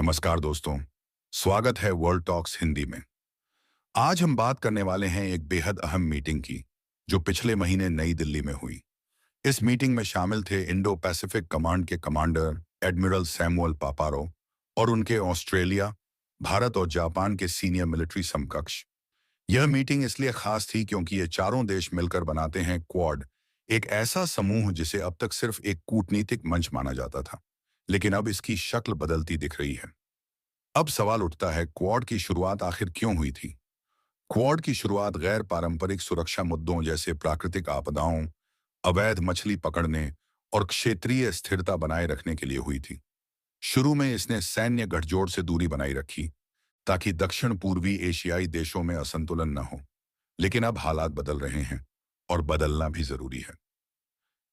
नमस्कार दोस्तों, स्वागत है वर्ल्ड टॉक्स हिंदी में। आज हम बात करने वाले हैं एक बेहद अहम मीटिंग की, जो पिछले महीने नई दिल्ली में हुई। इस मीटिंग में शामिल थे इंडो पैसिफिक कमांड के कमांडर एडमिरल सैमुअल पापारो और उनके ऑस्ट्रेलिया, भारत और जापान के सीनियर मिलिट्री समकक्ष। यह मीटिंग इसलिए खास थी क्योंकि ये चारों देश मिलकर बनाते हैं क्वाड, एक ऐसा समूह जिसे अब तक सिर्फ एक कूटनीतिक मंच माना जाता था, लेकिन अब इसकी शक्ल बदलती दिख रही है। अब सवाल उठता है, क्वाड की शुरुआत आखिर क्यों हुई थी? क्वाड की शुरुआत गैर पारंपरिक सुरक्षा मुद्दों जैसे प्राकृतिक आपदाओं, अवैध मछली पकड़ने और क्षेत्रीय स्थिरता बनाए रखने के लिए हुई थी। शुरू में इसने सैन्य गठजोड़ से दूरी बनाई रखी ताकि दक्षिण पूर्वी एशियाई देशों में असंतुलन न हो। लेकिन अब हालात बदल रहे हैं और बदलना भी जरूरी है।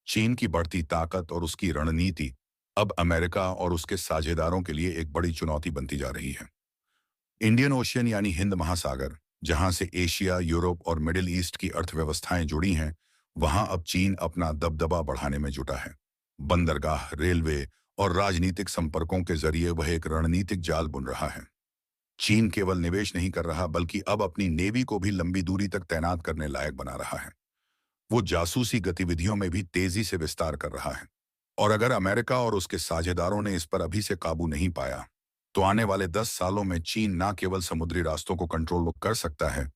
चीन की बढ़ती ताकत और उसकी रणनीति अब अमेरिका और उसके साझेदारों के लिए एक बड़ी चुनौती बनती जा रही है। इंडियन ओशियन यानी हिंद महासागर, जहां से एशिया, यूरोप और मिडिल ईस्ट की अर्थव्यवस्थाएं जुड़ी हैं, वहां अब चीन अपना दबदबा बढ़ाने में जुटा है। बंदरगाह, रेलवे और राजनीतिक संपर्कों के जरिए वह एक रणनीतिक जाल बुन रहा है। चीन केवल निवेश नहीं कर रहा, बल्कि अब अपनी नेवी को भी लंबी दूरी तक तैनात करने लायक बना रहा है। वो जासूसी गतिविधियों में भी तेजी से विस्तार कर रहा है। और अगर अमेरिका और उसके साझेदारों ने इस पर अभी से काबू नहीं पाया, तो आने वाले 10 सालों में चीन न केवल समुद्री रास्तों को कंट्रोल कर सकता है,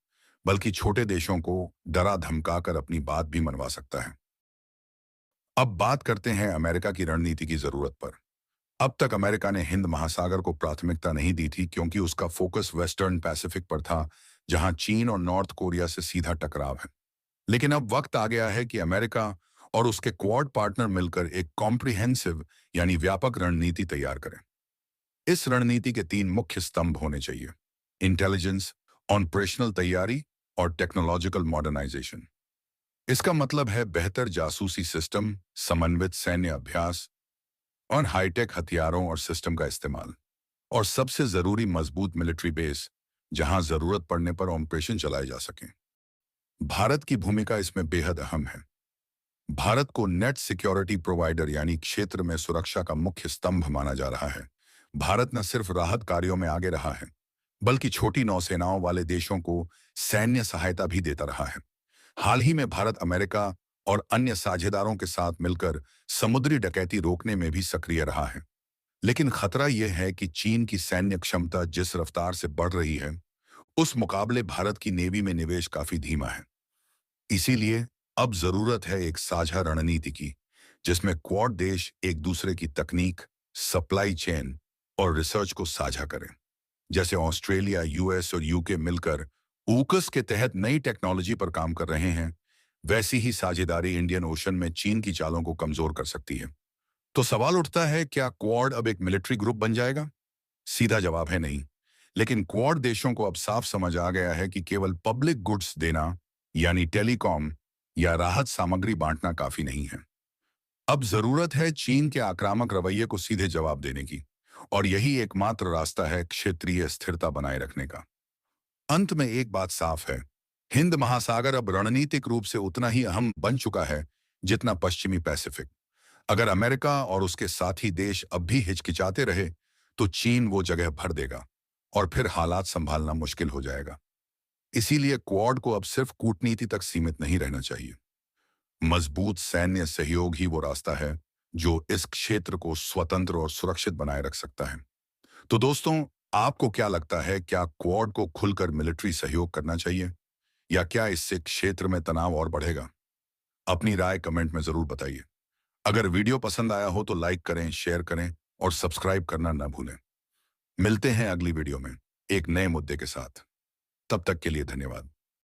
बल्कि छोटे देशों को डरा धमकाकर अपनी बात भी मनवा सकता है। अब बात करते हैं अमेरिका की रणनीति की जरूरत पर। अब तक अमेरिका ने हिंद महासागर को प्राथमिकता नहीं दी थी क्योंकि उसका फोकस वेस्टर्न पैसिफिक पर था, जहां चीन और नॉर्थ कोरिया से सीधा टकराव है। लेकिन अब वक्त आ गया है कि अमेरिका और उसके क्वाड पार्टनर मिलकर एक कॉम्प्रिहेंसिव यानी व्यापक रणनीति तैयार करें। इस रणनीति के 3 मुख्य स्तंभ होने चाहिए: इंटेलिजेंस, ऑपरेशनल तैयारी और टेक्नोलॉजिकल मॉडर्नाइजेशन। इसका मतलब है बेहतर जासूसी सिस्टम, समन्वित सैन्य अभ्यास और हाईटेक हथियारों और सिस्टम का इस्तेमाल। और सबसे जरूरी, मजबूत मिलिट्री बेस, जहां जरूरत पड़ने पर ऑपरेशन चलाए जा सकें। भारत की भूमिका इसमें बेहद अहम है। भारत को नेट सिक्योरिटी प्रोवाइडर यानी क्षेत्र में सुरक्षा का मुख्य स्तंभ माना जा रहा है। भारत न सिर्फ राहत कार्यों में आगे रहा है, बल्कि छोटी नौसेनाओं वाले देशों को सैन्य सहायता भी देता रहा है। हाल ही में भारत अमेरिका और अन्य साझेदारों के साथ मिलकर समुद्री डकैती रोकने में भी सक्रिय रहा है। लेकिन खतरा यह है कि चीन की सैन्य क्षमता जिस रफ्तार से बढ़ रही है, उस मुकाबले भारत की नेवी में निवेश काफी धीमा है। इसीलिए अब जरूरत है एक साझा रणनीति की, जिसमें क्वाड देश एक दूसरे की तकनीक, सप्लाई चेन और रिसर्च को साझा करें। जैसे ऑस्ट्रेलिया, यूएस और यूके मिलकर ऊकस के तहत नई टेक्नोलॉजी पर काम कर रहे हैं, वैसी ही साझेदारी इंडियन ओशन में चीन की चालों को कमजोर कर सकती है। तो सवाल उठता है, क्या क्वाड अब एक मिलिट्री ग्रुप बन जाएगा? सीधा जवाब है नहीं। लेकिन क्वाड देशों को अब साफ समझ आ गया है कि केवल पब्लिक गुड्स देना यानी टेलीकॉम या राहत सामग्री बांटना काफी नहीं है। अब जरूरत है चीन के आक्रामक रवैये को सीधे जवाब देने की, और यही एकमात्र रास्ता है क्षेत्रीय स्थिरता बनाए रखने का। अंत में एक बात साफ है, हिंद महासागर अब रणनीतिक रूप से उतना ही अहम बन चुका है जितना पश्चिमी पैसिफिक। अगर अमेरिका और उसके साथी देश अब भी हिचकिचाते रहे, तो चीन वो जगह भर देगा और फिर हालात संभालना मुश्किल हो जाएगा। इसीलिए क्वाड को अब सिर्फ कूटनीति तक सीमित नहीं रहना चाहिए। मजबूत सैन्य सहयोग ही वो रास्ता है जो इस क्षेत्र को स्वतंत्र और सुरक्षित बनाए रख सकता है। तो दोस्तों, आपको क्या लगता है, क्या क्वाड को खुलकर मिलिट्री सहयोग करना चाहिए, या क्या इससे क्षेत्र में तनाव और बढ़ेगा? अपनी राय कमेंट में जरूर बताइए। अगर वीडियो पसंद आया हो तो लाइक करें, शेयर करें और सब्सक्राइब करना न भूलें। मिलते हैं अगली वीडियो में एक नए मुद्दे के साथ। तब तक के लिए धन्यवाद।